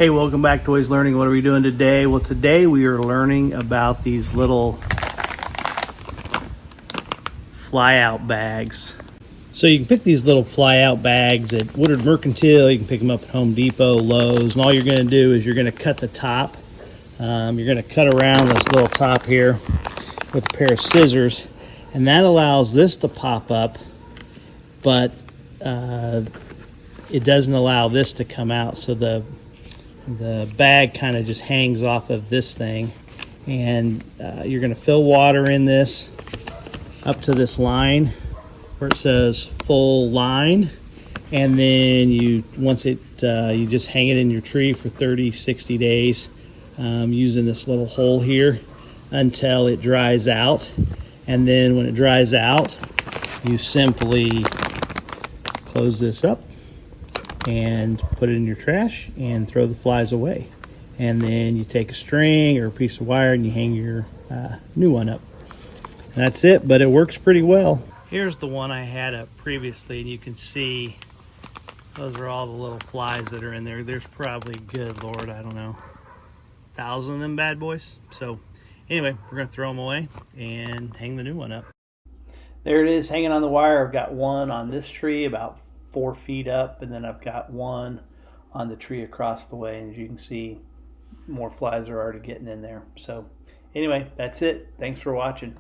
Hey, welcome back to Always Learning. What are we doing today? Well, today we are learning about these little fly out bags. So you can pick these little fly out bags at Woodard Mercantile. You can pick them up at Home Depot, Lowe's, and all you're going to do is you're going to cut the top. You're going to cut around this little top here with a pair of scissors, and that allows this to pop up, but it doesn't allow this to come out. So the bag kind of just hangs off of this thing, and you're going to fill water in this up to this line where it says full line, and then you just hang it in your tree for 30-60 days using this little hole here until it dries out. And then when it dries out, you simply close this up and put it in your trash and throw the flies away. And then you take a string or a piece of wire and you hang your new one up. And that's it, but it works pretty well. Here's the one I had up previously, and you can see those are all the little flies that are in there. There's probably, good Lord, I don't know, 1,000 of them bad boys. So anyway, we're gonna throw them away and hang the new one up. There it is, hanging on the wire. I've got one on this tree about 4 feet up, and then I've got one on the tree across the way, and as you can see, more flies are already getting in there. So anyway, that's it. Thanks for watching.